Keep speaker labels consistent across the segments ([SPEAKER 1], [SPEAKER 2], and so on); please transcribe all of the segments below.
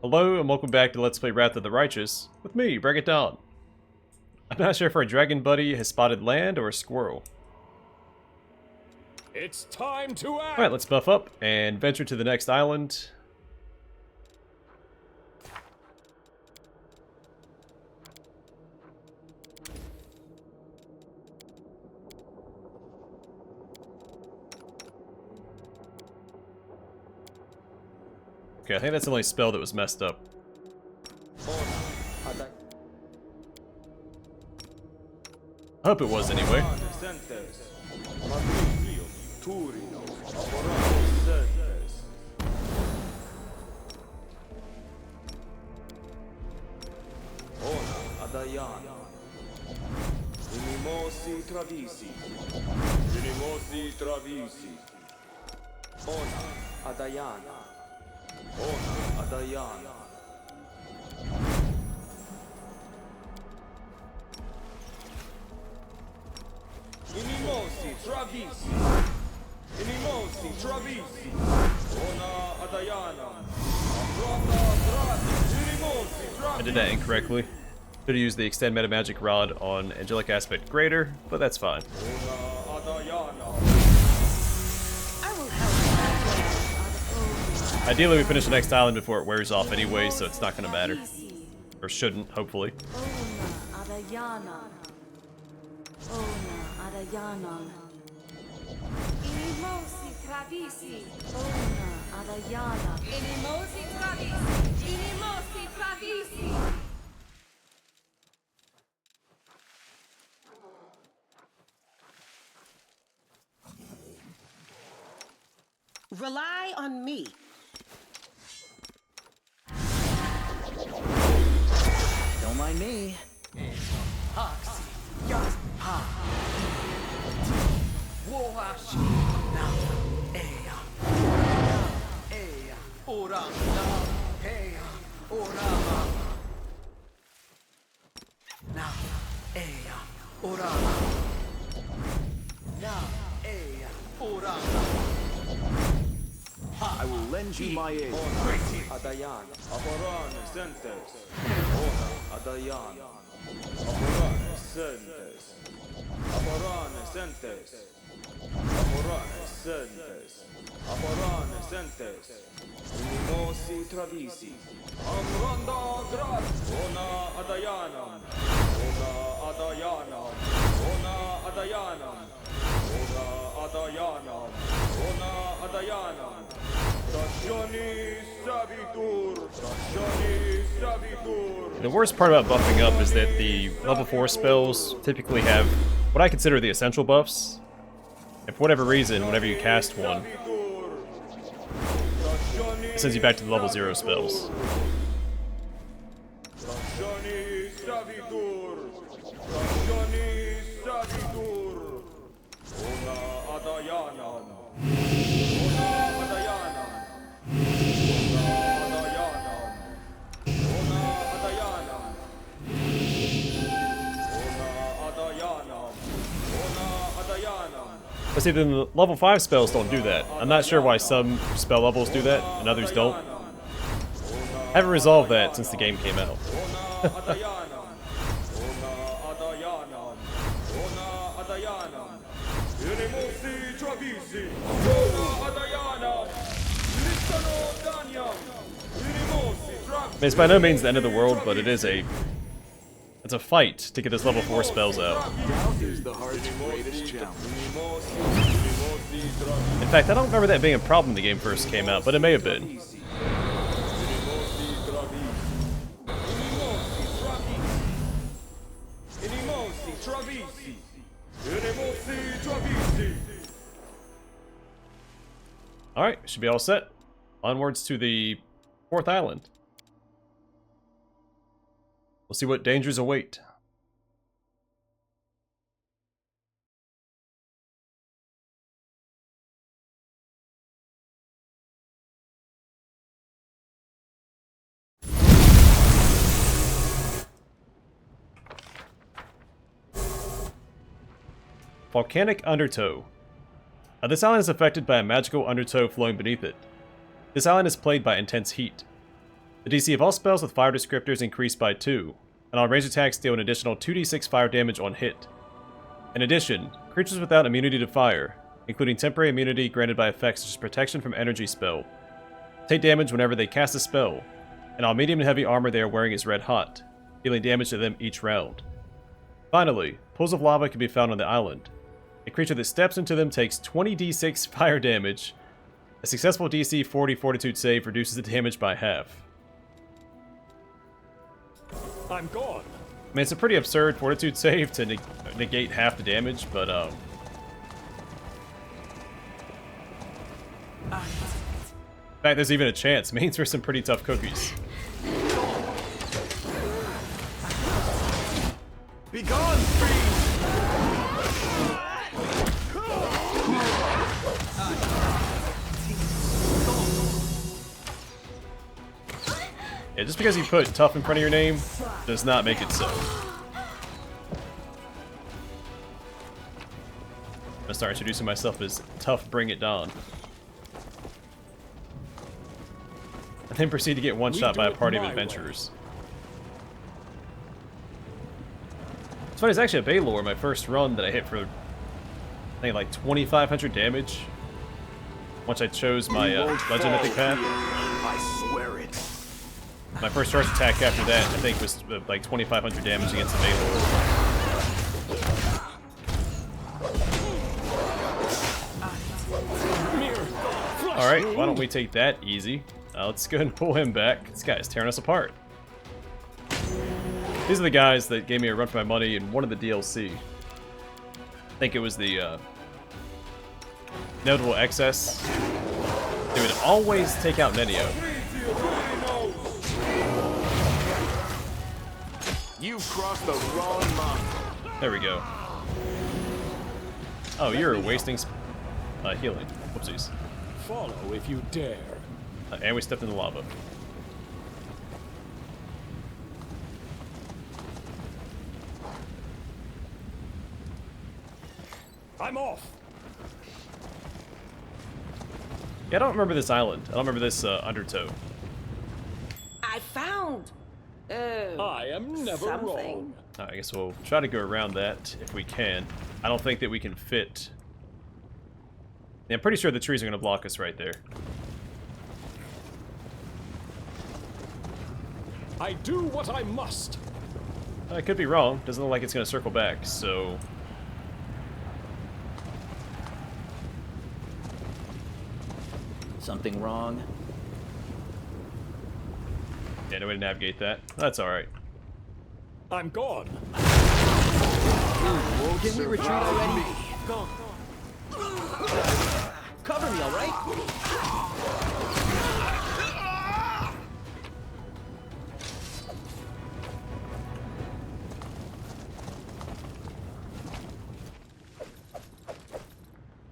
[SPEAKER 1] Hello and welcome back to Let's Play Wrath of the Righteous, with me, Break It Down. I'm not sure if our dragon buddy has spotted land or a squirrel.
[SPEAKER 2] It's time to act!
[SPEAKER 1] Alright, let's buff up and venture to the next island. Okay, I think that's the only spell that was messed up. I hope it was anyway. I did that incorrectly. Should have used the extend meta magic rod on angelic aspect greater, but that's fine. Ideally, we finish the next island before it wears off anyway, so it's not gonna matter. Or shouldn't, hopefully.
[SPEAKER 3] Rely on me.
[SPEAKER 4] Don't mind me. I will lend you my aid.
[SPEAKER 1] The worst part about buffing up is that the level 4 spells typically have what I consider the essential buffs. And for whatever reason, whenever you cast one, it sends you back to the level 0 spells. But see, then the level 5 spells don't do that. I'm not sure why some spell levels do that and others don't. I haven't resolved that since the game came out. I mean, it's by no means the end of the world, but it is it's a fight to get those level 4 spells out. In fact, I don't remember that being a problem when the game first came out, but it may have been. Alright, should be all set. Onwards to the 4th island. We'll see what dangers await. Volcanic undertow. This island is affected by a magical undertow flowing beneath it. This island is plagued by intense heat. The DC of all spells with fire descriptors increased by 2, and all ranged attacks deal an additional 2d6 fire damage on hit. In addition, creatures without immunity to fire, including temporary immunity granted by effects such as protection from energy spell, take damage whenever they cast a spell, and all medium and heavy armor they are wearing is red hot, dealing damage to them each round. Finally, pools of lava can be found on the island. A creature that steps into them takes 20d6 fire damage. A successful DC 40 Fortitude save reduces the damage by half.
[SPEAKER 2] I'm gone.
[SPEAKER 1] I mean, it's a pretty absurd Fortitude save to negate half the damage, but in fact, there's even a chance. Means for some pretty tough cookies.
[SPEAKER 4] Be gone, fiend!
[SPEAKER 1] Yeah, just because you put tough in front of your name does not make it so. I'm gonna start introducing myself as Tough Bring It Down. And then proceed to get one-shot by a party of adventurers. It's funny, it's actually a Baylor, my first run that I hit for, I think, like 2,500 damage. Once I chose my Legend Mythic path.
[SPEAKER 4] I swear it.
[SPEAKER 1] My first charge attack after that, I think, was like 2,500 damage against the Baylor. Alright, why don't we take that easy? Let's go ahead and pull him back. This guy is tearing us apart. These are the guys that gave me a run for my money in one of the DLC. I think it was the Notable Excess. They would always take out Nenio.
[SPEAKER 4] You've crossed the wrong mountain.
[SPEAKER 1] There we go. Oh, you're wasting healing. Whoopsies.
[SPEAKER 2] Follow if you dare.
[SPEAKER 1] And we stepped in the lava.
[SPEAKER 2] I'm off.
[SPEAKER 1] Yeah, I don't remember this island. I don't remember this undertow.
[SPEAKER 3] I found.
[SPEAKER 2] I am never
[SPEAKER 3] something.
[SPEAKER 2] wrong.
[SPEAKER 1] I guess we'll try to go around that if we can. I don't think that we can fit. Yeah, I'm pretty sure the trees are going to block us right there.
[SPEAKER 2] I do what I must.
[SPEAKER 1] I could be wrong. Doesn't look like it's going to circle back, so...
[SPEAKER 5] Something wrong?
[SPEAKER 1] Yeah, no way to navigate that. That's alright.
[SPEAKER 2] I'm gone.
[SPEAKER 5] Can we retreat already?
[SPEAKER 2] Gone.
[SPEAKER 5] Cover me, alright?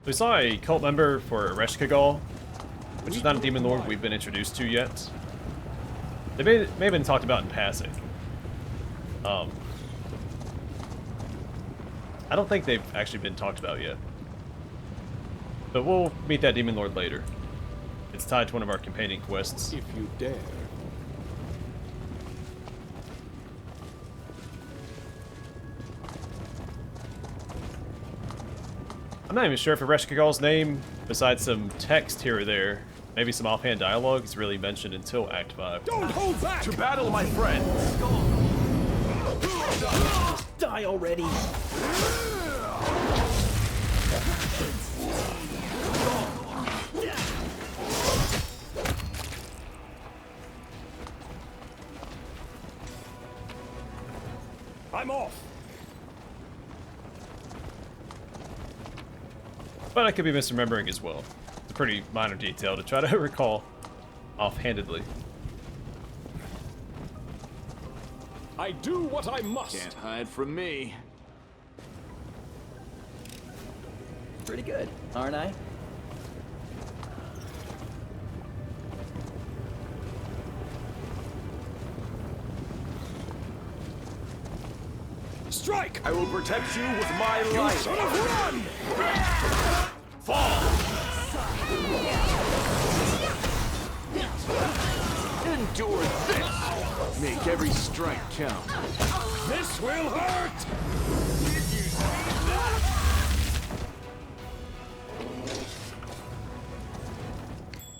[SPEAKER 1] We saw a cult member for Ereshkigal, which is not a demon lord we've been introduced to yet. They may have been talked about in passing. I don't think they've actually been talked about yet. But we'll meet that demon lord later. It's tied to one of our companion quests.
[SPEAKER 2] If you dare.
[SPEAKER 1] I'm not even sure if Ereshkigal's name, besides some text here or there, maybe some offhand dialogue, is really mentioned until Act 5.
[SPEAKER 2] Don't hold back!
[SPEAKER 4] To battle, my friends!
[SPEAKER 5] Die already!
[SPEAKER 2] I'm off.
[SPEAKER 1] But I could be misremembering as well. It's a pretty minor detail to try to recall offhandedly.
[SPEAKER 2] I do what I must.
[SPEAKER 4] Can't hide from me.
[SPEAKER 5] Pretty good, aren't I?
[SPEAKER 2] Strike!
[SPEAKER 4] I will protect you with my
[SPEAKER 2] You
[SPEAKER 4] life.
[SPEAKER 2] son of run!
[SPEAKER 4] Fall! Endure this! Make every strike count.
[SPEAKER 2] This will hurt!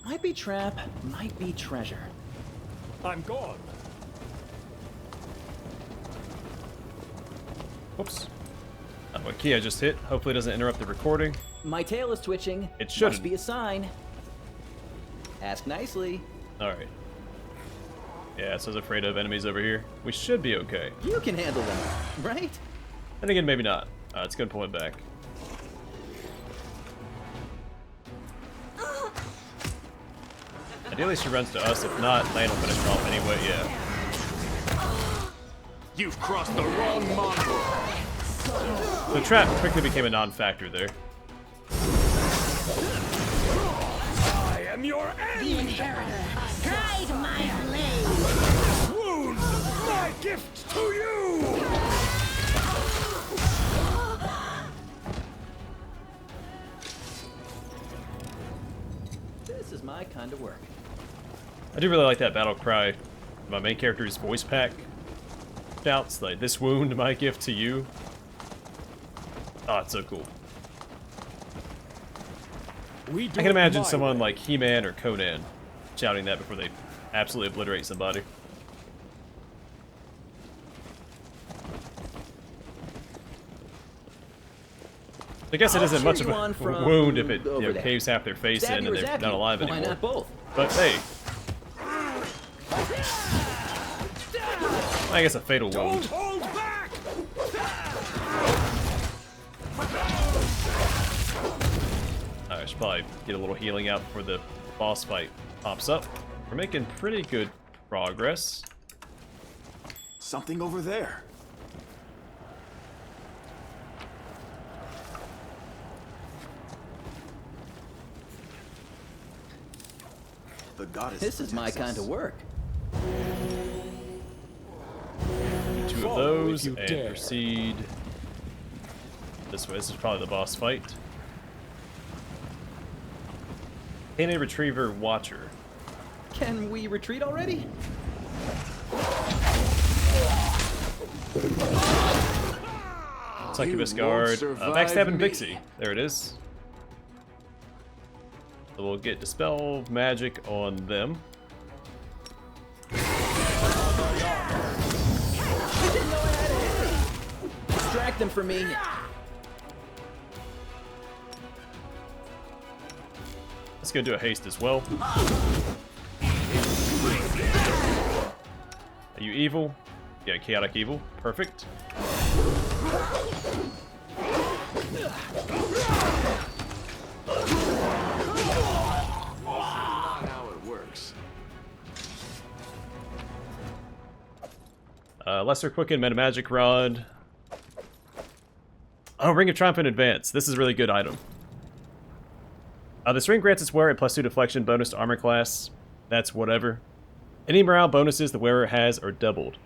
[SPEAKER 5] Might be trap, might be treasure.
[SPEAKER 2] I'm gone.
[SPEAKER 1] Whoops. What key I just hit? Hopefully it doesn't interrupt the recording.
[SPEAKER 5] My tail is twitching.
[SPEAKER 1] It shouldn't.
[SPEAKER 5] Must be a sign. Ask nicely.
[SPEAKER 1] Alright. Yeah, so I was afraid of enemies over here. We should be okay.
[SPEAKER 5] You can handle them, right?
[SPEAKER 1] And again, maybe not. It's gonna pull it back. Ideally she runs to us, if not, Lane will finish her off anyway, yeah.
[SPEAKER 4] You've crossed the wrong mongrel.
[SPEAKER 1] The trap quickly became a non-factor there.
[SPEAKER 2] I am your end!
[SPEAKER 3] The Inheritor, guide my blade!
[SPEAKER 2] Wound! My gift to you!
[SPEAKER 5] This is my kind of work.
[SPEAKER 1] I do really like that battle cry. My main character's voice pack shouts, like, this wound, my gift to you. Oh, it's so cool.
[SPEAKER 2] We do
[SPEAKER 1] I can imagine
[SPEAKER 2] it my
[SPEAKER 1] someone
[SPEAKER 2] way.
[SPEAKER 1] like He-Man or Conan shouting that before they absolutely obliterate somebody. I guess it isn't much of
[SPEAKER 5] cheer
[SPEAKER 1] a
[SPEAKER 5] you on from
[SPEAKER 1] wound if it
[SPEAKER 5] over there.
[SPEAKER 1] caves half their face
[SPEAKER 5] Stab
[SPEAKER 1] in
[SPEAKER 5] you
[SPEAKER 1] and
[SPEAKER 5] or
[SPEAKER 1] they're
[SPEAKER 5] zap
[SPEAKER 1] not
[SPEAKER 5] you?
[SPEAKER 1] alive
[SPEAKER 5] Why
[SPEAKER 1] anymore.
[SPEAKER 5] not both?
[SPEAKER 1] But hey, I guess a fatal
[SPEAKER 2] Don't
[SPEAKER 1] wound.
[SPEAKER 2] hold back!
[SPEAKER 1] I should probably get a little healing out before the boss fight pops up. We're making pretty good progress.
[SPEAKER 4] Something over there. The goddess
[SPEAKER 5] This is my
[SPEAKER 4] protects
[SPEAKER 5] kind
[SPEAKER 4] us.
[SPEAKER 5] of work.
[SPEAKER 1] Two of
[SPEAKER 2] Follow
[SPEAKER 1] those
[SPEAKER 2] if you
[SPEAKER 1] and
[SPEAKER 2] dare.
[SPEAKER 1] proceed this way. This is probably the boss fight. DNA Retriever Watcher.
[SPEAKER 5] Can we retreat already?
[SPEAKER 1] Succubus
[SPEAKER 4] You
[SPEAKER 1] Guard.
[SPEAKER 4] won't survive
[SPEAKER 1] Backstabbing
[SPEAKER 4] me.
[SPEAKER 1] Vixie. There it is. So we'll get Dispel Magic on them.
[SPEAKER 5] Distract them for me.
[SPEAKER 1] Let's go do a haste as well. Are you evil? Yeah, chaotic evil. Perfect.
[SPEAKER 4] Not how it works.
[SPEAKER 1] Lesser Quicken, Meta Magic Rod. Oh, Ring of Triumph in Advance. This is a really good item. This ring grants its wearer a +2 deflection bonus to armor class. That's whatever. Any morale bonuses the wearer has are doubled.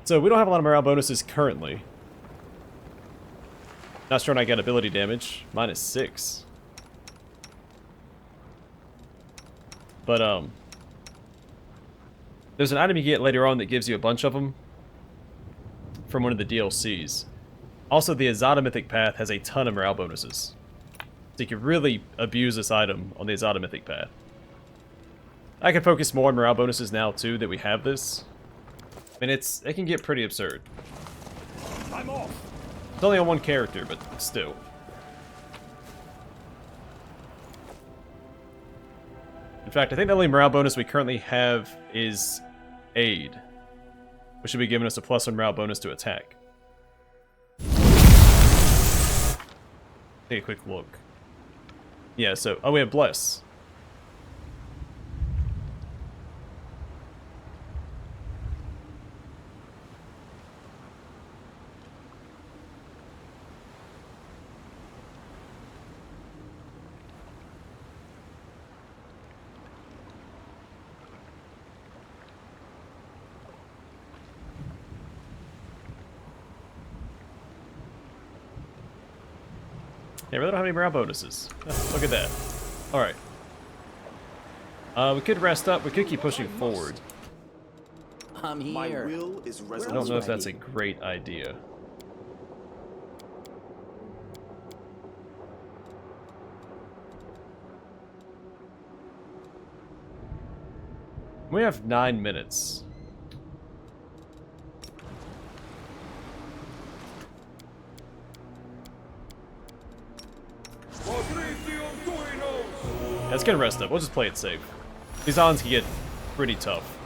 [SPEAKER 1] So we don't have a lot of morale bonuses currently. Not sure when I get ability damage. Mine is 6. But, there's an item you get later on that gives you a bunch of them from one of the DLCs. Also, the Azada Mythic Path has a ton of morale bonuses. So you can really abuse this item on the Azada Mythic Path. I can focus more on morale bonuses now, too, that we have this. I mean, it can get pretty absurd.
[SPEAKER 2] I'm off!
[SPEAKER 1] It's only on one character, but still. In fact, I think the only morale bonus we currently have is Aid, which should be giving us a +1 morale bonus to attack. Take a quick look. Yeah, so, oh, we have Bless. Yeah, we really don't have any morale bonuses. Look at that. Alright. We could rest up. We could keep pushing forward.
[SPEAKER 5] I'm here.
[SPEAKER 4] My will is
[SPEAKER 1] I
[SPEAKER 4] resolute.
[SPEAKER 1] don't know if that's a great idea. We have 9 minutes. Let's get a rest up. We'll just play it safe. These islands can get pretty tough.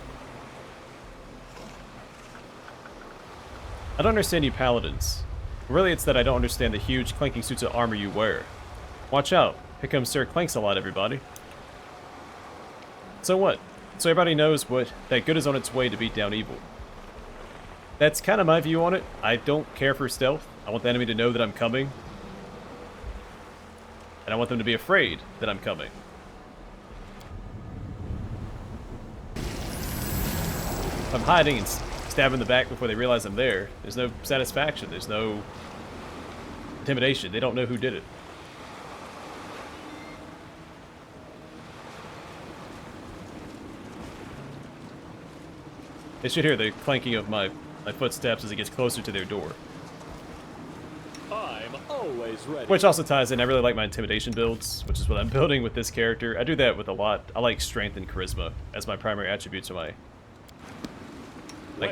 [SPEAKER 1] I don't understand you paladins. Really, it's that I don't understand the huge clanking suits of armor you wear. Watch out. Here comes Sir Clanks-a-lot, everybody. So what? So everybody knows that good is on its way to beat down evil. That's kind of my view on it. I don't care for stealth. I want the enemy to know that I'm coming. And I want them to be afraid that I'm coming. If I'm hiding and stab in the back before they realize I'm there, there's no satisfaction, there's no intimidation. They don't know who did it. They should hear the clanking of my footsteps as it gets closer to their door.
[SPEAKER 2] I'm always ready.
[SPEAKER 1] Which also ties in, I really like my intimidation builds, which is what I'm building with this character. I do that with a lot. I like strength and charisma as my primary attributes of my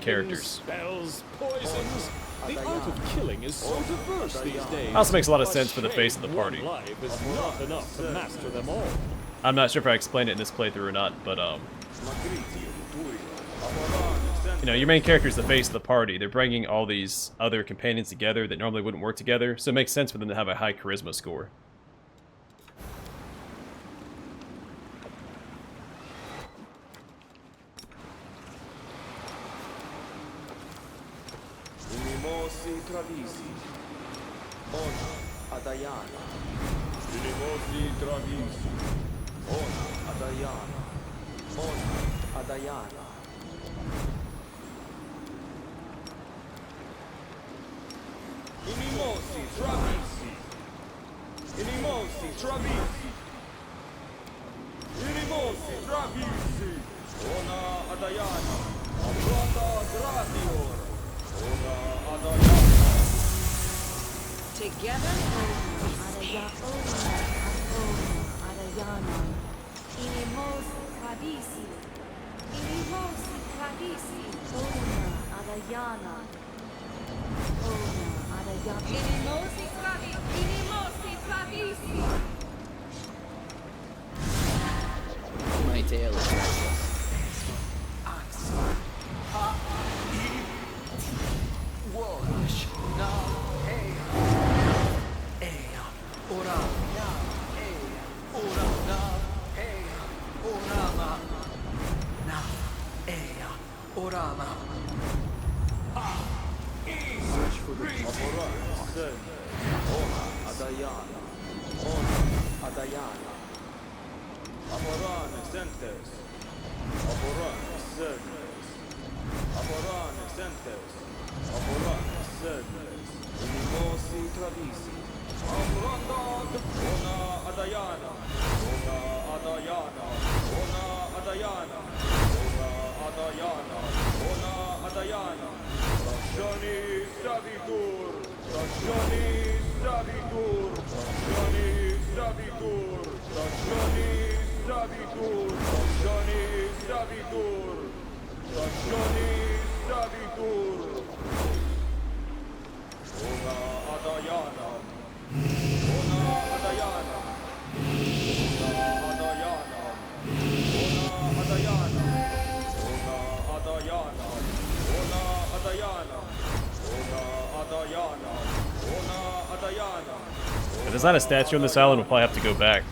[SPEAKER 1] characters.
[SPEAKER 2] Spells, poisons. The art of killing is so diverse these days.
[SPEAKER 1] Also makes a lot of sense for the face of the party.
[SPEAKER 2] One life is not enough to master them all.
[SPEAKER 1] I'm not sure if I explained it in this playthrough or not, but you know, your main character is the face of the party. They're bringing all these other companions together that normally wouldn't work together, so it makes sense for them to have a high charisma score.
[SPEAKER 4] Unimosi travisi. Ona Adayana. Unimosi travisi. Ona Adayana. Ona Adayana. Unimosi travisi. Unimosi travisi. Unimosi travisi. Ona Adayana. Amrata Gradior. Ona Adayana.
[SPEAKER 3] Together, Adayana. Inimos Tradisi. Inimos Tradisi. Ona Adayana. Ona Adayana. Inimos Tradisi. Inimos Tradisi.
[SPEAKER 5] My tail is restless.
[SPEAKER 6] Wash, na, hey, hey, ora, na, hey, ora, na, hey, orama, na, hey, orama.
[SPEAKER 4] Search for the Amora, Sen, Ona Adayana. Ona Adayana. Amoran Sentes. Amoran Sentes. Amoran Sentes. Amoran Sentes. Unimosi Travisi. Amoranda. Ona Adayana. Ona Adayana. Ona Adayana. Ona Adayana. Ona Adayana. Rashani Savitur. Rashani Savitur. Rashani Savitur. Rashani Savitur. Rashani Savitur. Rashani Savitur. Ona Adayana. Ona Adayana. Ona Adayana. Ona Adayana. Ona Adayana. Ona Adayana. Ona Adayana. Ona Adayana.
[SPEAKER 1] If there's not a statue on this island, we'll probably have to go back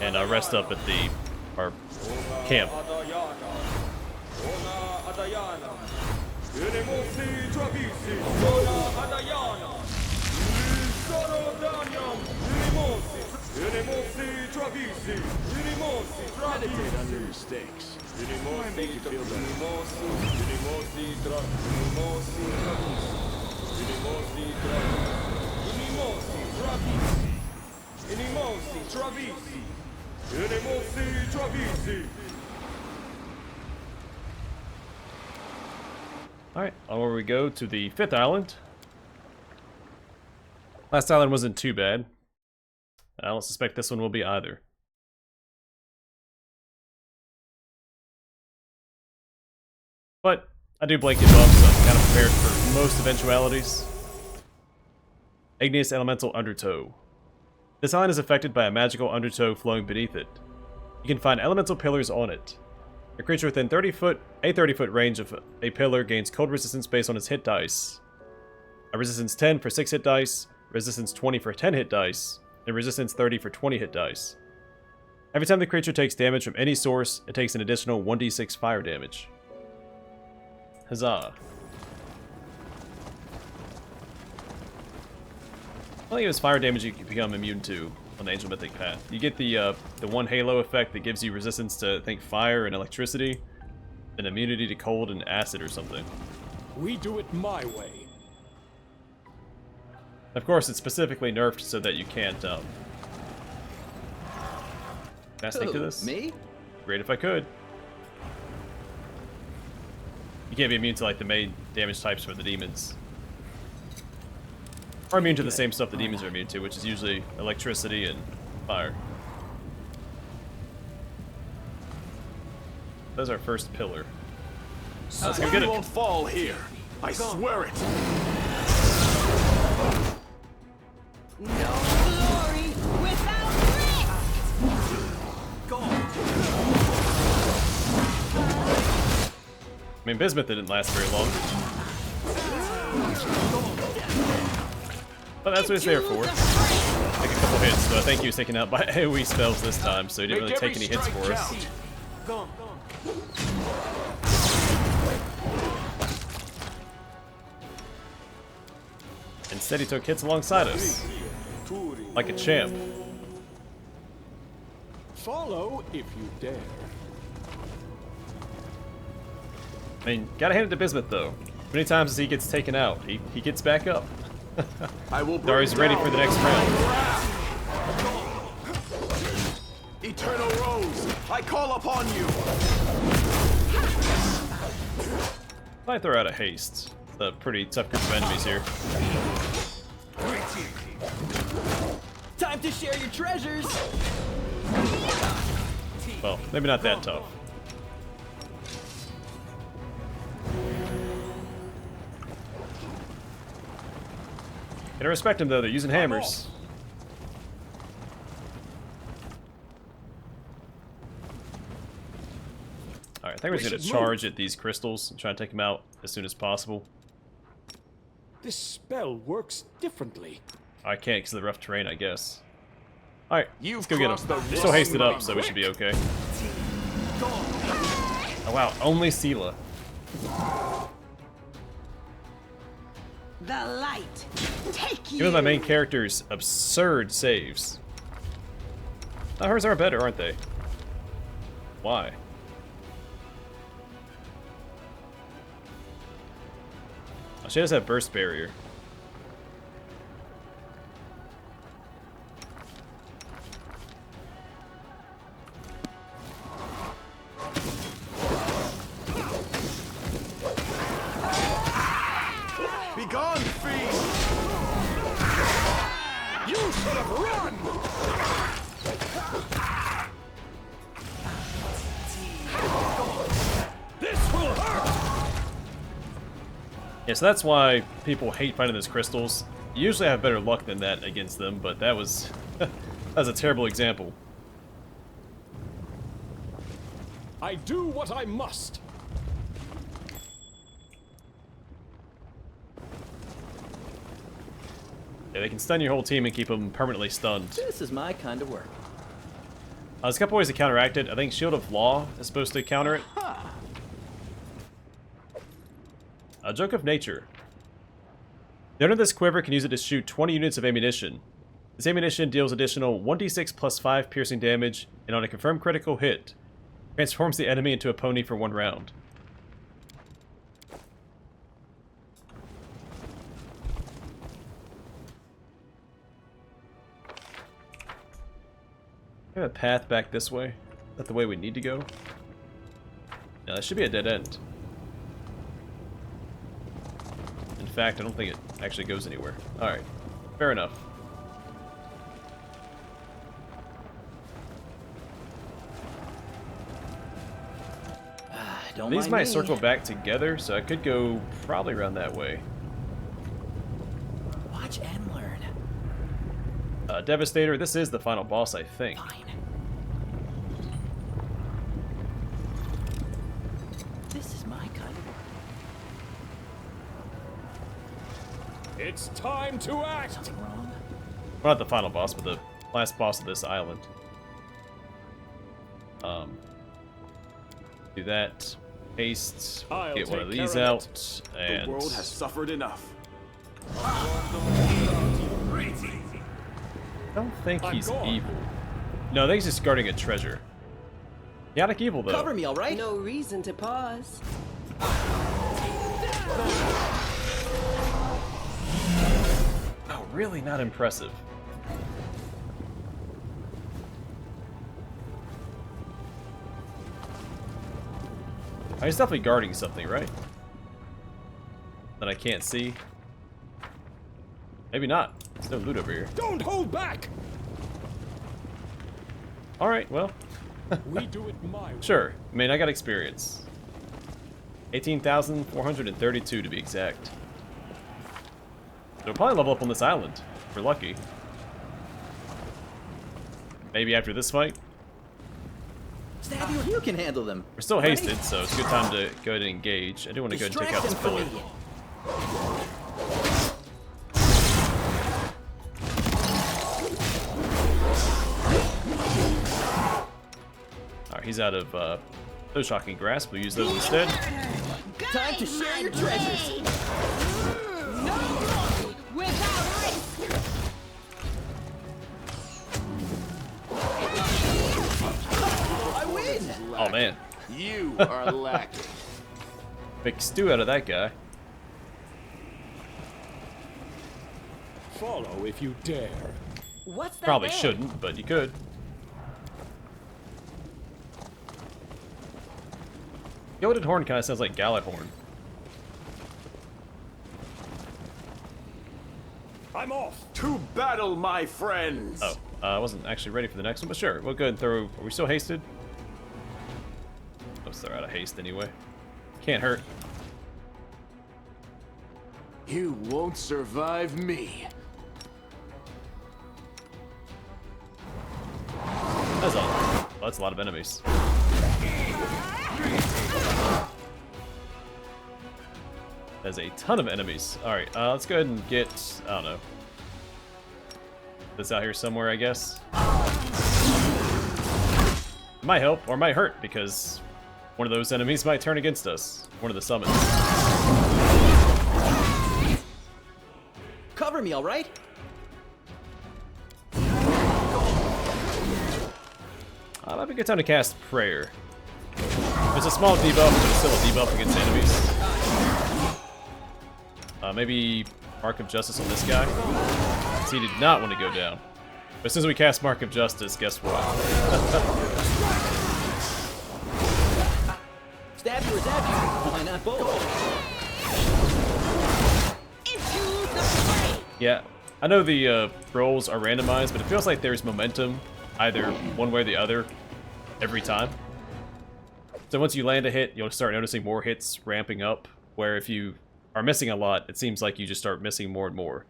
[SPEAKER 1] and rest up at our camp.
[SPEAKER 4] Adayana. Ona Adayana. Unimosi Travisi. Ona Adayana. Sorodanium. Unimosi. Unimosi Travisi. Unimosi Travisi.
[SPEAKER 2] Meditate on your mistakes.
[SPEAKER 4] Unimosi Unimosi. Unimosi Travisi. Unimosi Travisi. Unimosi Travisi. Unimosi Travisi. Unimosi Travisi.
[SPEAKER 1] Alright, onward we go to the 5th island. Last island wasn't too bad. I don't suspect this one will be either. But I do blanket buff, so I'm kind of prepared for most eventualities. Igneous Elemental Undertow. This island is affected by a magical undertow flowing beneath it. You can find elemental pillars on it. A creature within 30 foot range of a pillar gains cold resistance based on its hit dice. A resistance 10 for 6 hit dice, resistance 20 for 10 hit dice, and resistance 30 for 20 hit dice. Every time the creature takes damage from any source, it takes an additional 1d6 fire damage. Huzzah. I think it was fire damage you can become immune to on the Angel Mythic Path. You get the one halo effect that gives you resistance to, I think, fire and electricity, and immunity to cold and acid or something.
[SPEAKER 2] We do it my way.
[SPEAKER 1] Of course, it's specifically nerfed so that you can't, Can I sneak to this?
[SPEAKER 5] Me?
[SPEAKER 1] Great if I could. You can't be immune to, like, the main damage types for the demons. Or immune to the same stuff the demons are immune to, which is usually electricity and fire. That's our first pillar. Let's go get
[SPEAKER 4] You
[SPEAKER 1] it.
[SPEAKER 4] won't fall here. I swear it.
[SPEAKER 6] No glory without risk! Go!
[SPEAKER 1] I mean, Bismuth didn't last very long. But that's what he's there for. Take a couple hits, so I think he was taken out by AoE spells this time, so he didn't really take any hits for us.
[SPEAKER 6] Go.
[SPEAKER 1] Instead, he took hits alongside us. Like a champ.
[SPEAKER 2] Follow if you dare.
[SPEAKER 1] I mean, gotta hand it to Bismuth, though. Many times as he gets taken out, he gets back up.
[SPEAKER 4] I will
[SPEAKER 1] Dari's ready for the next round.
[SPEAKER 4] Eternal Rose, I call upon you.
[SPEAKER 1] I throw out a haste. It's a pretty tough group of enemies here.
[SPEAKER 5] Time to share your treasures!
[SPEAKER 1] Well, maybe not that tough. Gotta respect him though, they're using hammers. Alright, I think we're just gonna charge at these crystals and try and take them out as soon as possible.
[SPEAKER 2] This spell works differently.
[SPEAKER 1] I can't because of the rough terrain, I guess. Alright, let's go get
[SPEAKER 4] crossed
[SPEAKER 1] him.
[SPEAKER 4] the
[SPEAKER 1] Still hasted
[SPEAKER 4] wrong
[SPEAKER 1] up, so we should be
[SPEAKER 4] line.
[SPEAKER 1] okay. Oh wow, only Sela.
[SPEAKER 6] The light. Take you.
[SPEAKER 1] Even my main character's absurd saves. Now hers are better, aren't they? Why? Oh, she does have burst barrier.
[SPEAKER 4] Be gone, fiend!
[SPEAKER 2] You should have run! This will hurt!
[SPEAKER 1] Yeah, so that's why people hate finding those crystals. You usually have better luck than that against them, but that was that was a terrible example.
[SPEAKER 2] I do what I must.
[SPEAKER 1] Yeah, they can stun your whole team and keep them permanently stunned.
[SPEAKER 5] This is my kind of work.
[SPEAKER 1] There's a couple ways to counteract it. I think Shield of Law is supposed to counter it. A Joke of Nature. The owner of this quiver can use it to shoot 20 units of ammunition. This ammunition deals additional 1d6 plus 5 piercing damage, and on a confirmed critical hit, transforms the enemy into a pony for 1 round. We have a path back this way. Is that the way we need to go? No, that should be a dead end. In fact, I don't think it actually goes anywhere. Alright, fair enough.
[SPEAKER 5] Don't
[SPEAKER 1] These
[SPEAKER 5] mind
[SPEAKER 1] might
[SPEAKER 5] me.
[SPEAKER 1] circle back together, so I could go probably around that way.
[SPEAKER 5] Watch and learn.
[SPEAKER 1] Devastator, this is the final boss, I think.
[SPEAKER 5] Fine. This is my kind of work.
[SPEAKER 2] It's time to act!
[SPEAKER 5] Something wrong?
[SPEAKER 1] Well, not the final boss, but the last boss of this island. Do that. Haste.
[SPEAKER 2] I'll
[SPEAKER 1] Get one of
[SPEAKER 2] take care
[SPEAKER 1] these
[SPEAKER 2] of
[SPEAKER 1] out.
[SPEAKER 2] it.
[SPEAKER 1] And
[SPEAKER 4] The world has suffered enough.
[SPEAKER 1] I don't think
[SPEAKER 2] I'm
[SPEAKER 1] he's
[SPEAKER 2] gone.
[SPEAKER 1] evil. No, I think he's just guarding a treasure. Chaotic evil, though.
[SPEAKER 5] Cover me, all right?
[SPEAKER 6] No reason to pause.
[SPEAKER 1] Oh, really not impressive. He's definitely guarding something, right? That I can't see. Maybe not. There's no loot over here.
[SPEAKER 2] Don't hold back!
[SPEAKER 1] Alright, well,
[SPEAKER 2] We do it my way.
[SPEAKER 1] sure. I mean, I got experience. 18,432 to be exact. So we'll probably level up on this island, if we're lucky. Maybe after this fight.
[SPEAKER 5] Stab you, you can handle them.
[SPEAKER 1] We're still
[SPEAKER 5] Right?
[SPEAKER 1] hasted, so it's a good time to go ahead and engage. I do want to go and take
[SPEAKER 5] Distract
[SPEAKER 1] out this
[SPEAKER 5] them for
[SPEAKER 1] pillar.
[SPEAKER 5] me.
[SPEAKER 1] Alright, he's out of those shocking grasp. We'll use those instead.
[SPEAKER 5] Time to share your treasures.
[SPEAKER 6] No! Without risk!
[SPEAKER 5] I win.
[SPEAKER 1] Oh man,
[SPEAKER 4] You are lacking.
[SPEAKER 1] big stew out of that guy.
[SPEAKER 2] Follow if you dare.
[SPEAKER 6] What's that
[SPEAKER 1] Probably
[SPEAKER 6] there?
[SPEAKER 1] shouldn't, but you could. Gilded horn kind of sounds like Galahorn.
[SPEAKER 2] I'm off!
[SPEAKER 4] To battle, my friends!
[SPEAKER 1] Oh, I wasn't actually ready for the next one, but sure, we'll go ahead and throw. Are we still hasted? Oh, so they're out of haste anyway. Can't hurt.
[SPEAKER 4] You won't survive me.
[SPEAKER 1] That's a lot of enemies. There's a ton of enemies. Alright, let's go ahead and get, I don't know, this out here somewhere, I guess. It might help, or might hurt, because one of those enemies might turn against us. One of the summons.
[SPEAKER 5] Cover me, all right?
[SPEAKER 1] Might be a good time to cast Prayer. It's a small debuff, but it's still a debuff against enemies. Maybe Mark of Justice on this guy. So he did not want to go down. But as soon as we cast Mark of Justice, guess what?
[SPEAKER 5] Stab you or zap you. Why not both?
[SPEAKER 6] Into the fray!
[SPEAKER 1] Yeah, I know the rolls are randomized, but it feels like there's momentum either one way or the other every time. So once you land a hit, you'll start noticing more hits ramping up, where if you are missing a lot, it seems like you just start missing more and more.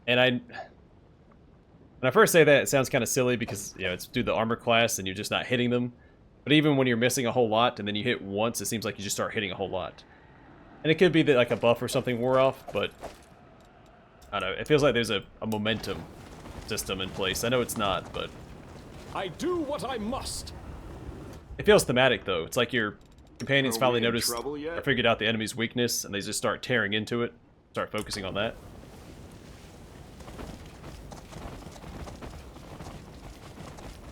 [SPEAKER 1] And when I first say that, it sounds kind of silly because, you know, it's due to the armor class and you're just not hitting them. But even when you're missing a whole lot and then you hit once, it seems like you just start hitting a whole lot. And it could be that like a buff or something wore off, but I don't know, it feels like there's a momentum system in place. I know it's not, but
[SPEAKER 2] I do what I must.
[SPEAKER 1] it feels thematic though. It's like your companions
[SPEAKER 4] Are we
[SPEAKER 1] finally
[SPEAKER 4] in
[SPEAKER 1] noticed
[SPEAKER 4] trouble yet?
[SPEAKER 1] or figured out the enemy's weakness and they just start tearing into it, start focusing on that.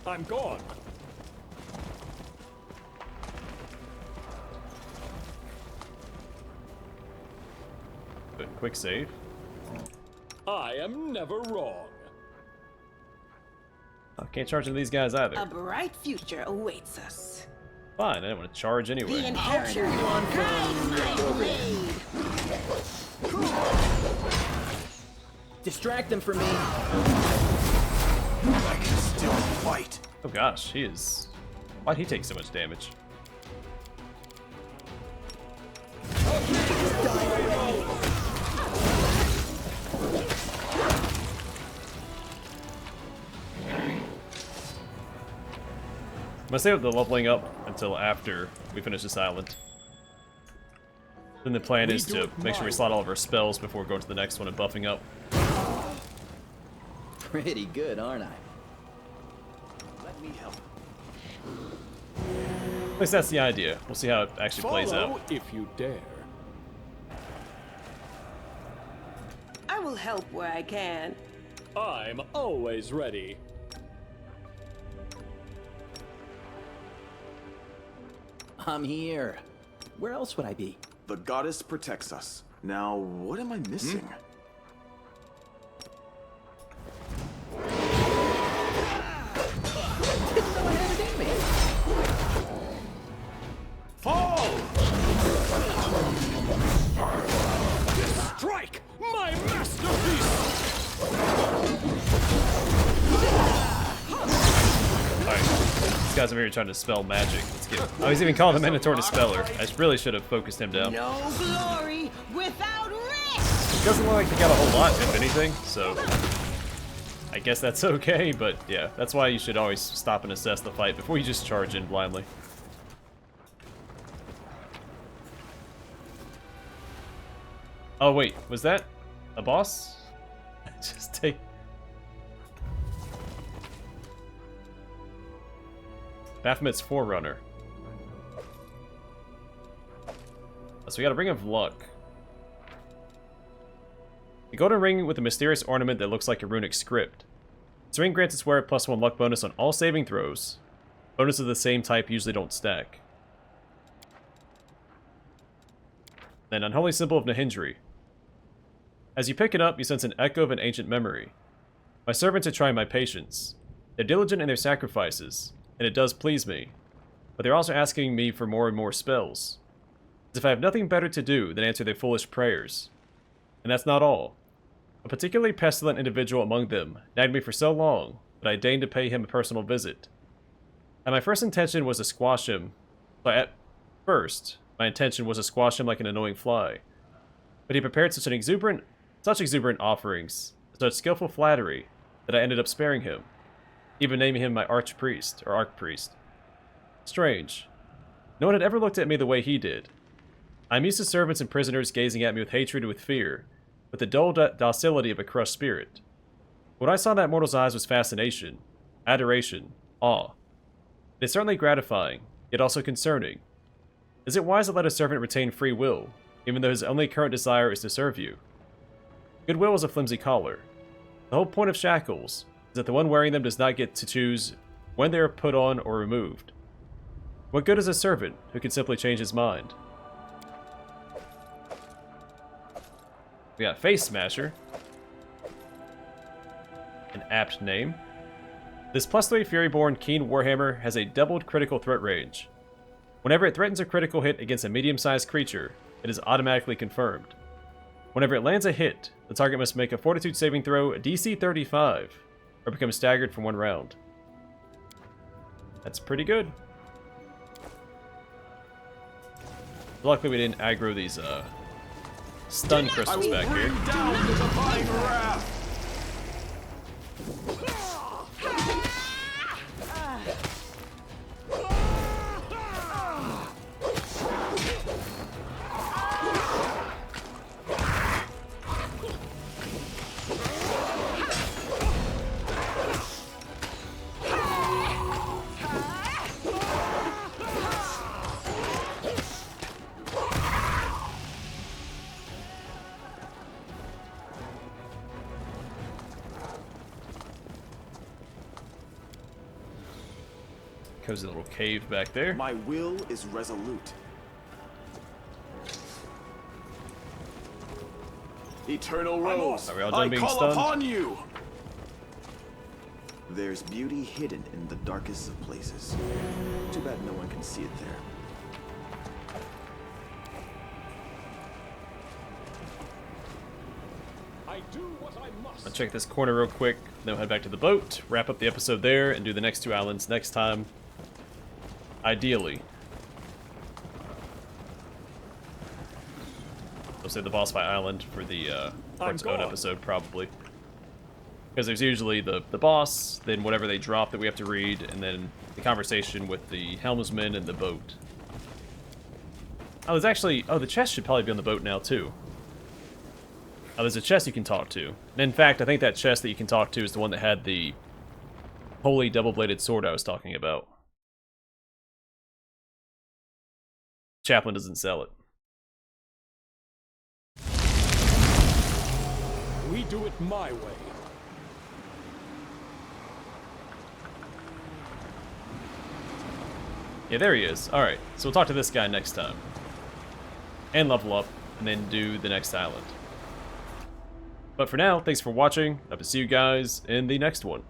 [SPEAKER 2] I'm gone.
[SPEAKER 1] Good, quick save.
[SPEAKER 2] I am never wrong.
[SPEAKER 1] I can't charge into these guys either.
[SPEAKER 6] A bright future awaits us.
[SPEAKER 1] Fine, I didn't want to charge
[SPEAKER 6] The
[SPEAKER 1] anyway.
[SPEAKER 6] inheritor. Guide my blade.
[SPEAKER 5] Distract them from me.
[SPEAKER 4] I can still fight.
[SPEAKER 1] Oh gosh, he is... Why'd he take so much damage? I'm gonna save the leveling up until after we finish this island. Then the plan is to make sure we slot all of our spells before going to the next one and buffing up.
[SPEAKER 5] Pretty good, aren't I?
[SPEAKER 4] Let me help.
[SPEAKER 1] At least that's the idea. We'll see how it actually plays
[SPEAKER 2] Follow
[SPEAKER 1] out.
[SPEAKER 2] if you dare.
[SPEAKER 6] I will help where I can.
[SPEAKER 2] I'm always ready.
[SPEAKER 5] I'm here. Where else would I be?
[SPEAKER 4] The goddess protects us. Now, what am I missing?
[SPEAKER 2] Fall! Strike! My masterpiece!
[SPEAKER 1] Alright. This guy's over here trying to spell magic. Let's get... Oh, he's even calling the Minotaur Dispeller. I really should have focused him down.
[SPEAKER 6] No glory without risk.
[SPEAKER 1] Doesn't look like they got a whole lot, if anything, so... I guess that's okay, but yeah, that's why you should always stop and assess the fight before you just charge in blindly. Oh wait, was that a boss? Just take... Baphomet's Forerunner. So we got a Ring of Luck. The golden ring with a mysterious ornament that looks like a runic script. This ring grants its wearer +1 luck bonus on all saving throws. Bonuses of the same type usually don't stack. An unholy symbol of Nahindri. As you pick it up, you sense an echo of an ancient memory. My servants are trying my patience. They're diligent in their sacrifices, and it does please me. But they're also asking me for more and more spells. As if I have nothing better to do than answer their foolish prayers. And that's not all. A particularly pestilent individual among them nagged me for so long that I deigned to pay him a personal visit. And my first intention was to squash him. But at first, my intention was to squash him like an annoying fly. But he prepared such exuberant offerings, such skillful flattery, that I ended up sparing him, even naming him my archpriest, or archpriest. Strange. No one had ever looked at me the way he did. I'm used to servants and prisoners gazing at me with hatred and with fear, with the dull docility of a crushed spirit. What I saw in that mortal's eyes was fascination, adoration, awe. It is certainly gratifying, yet also concerning. Is it wise to let a servant retain free will, even though his only current desire is to serve you? Goodwill is a flimsy collar. The whole point of shackles is that the one wearing them does not get to choose when they are put on or removed. What good is a servant who can simply change his mind? We got Face Smasher. An apt name. This +3 Furyborn Keen Warhammer has a doubled critical threat range. Whenever it threatens a critical hit against a medium-sized creature, it is automatically confirmed. Whenever it lands a hit, the target must make a Fortitude saving throw DC 35, or become staggered for 1 round. That's pretty good. Luckily we didn't aggro these stun crystals back here.
[SPEAKER 4] Down the divine wrath.
[SPEAKER 1] Cozy little cave back there.
[SPEAKER 4] My will is resolute. Eternal Rose,
[SPEAKER 1] Are we all done
[SPEAKER 4] I
[SPEAKER 1] being
[SPEAKER 4] call
[SPEAKER 1] stunned?
[SPEAKER 4] upon you. There's beauty hidden in the darkest of places. Too bad no one can see it there.
[SPEAKER 2] I do what I must.
[SPEAKER 1] I'll check this corner real quick, then we'll head back to the boat, wrap up the episode there, and do the next 2 islands next time. Ideally. We'll save the boss fight island for the for its own episode, probably. Because there's usually the boss, then whatever they drop that we have to read, and then the conversation with the helmsman and the boat. Oh, there's actually... Oh, the chest should probably be on the boat now, too. Oh, there's a chest you can talk to. And in fact, I think that chest that you can talk to is the one that had the holy double-bladed sword I was talking about. Chaplain doesn't sell it.
[SPEAKER 2] We do it my way.
[SPEAKER 1] Yeah, there he is. Alright, so we'll talk to this guy next time. And level up, and then do the next island. But for now, thanks for watching. I hope to see you guys in the next one.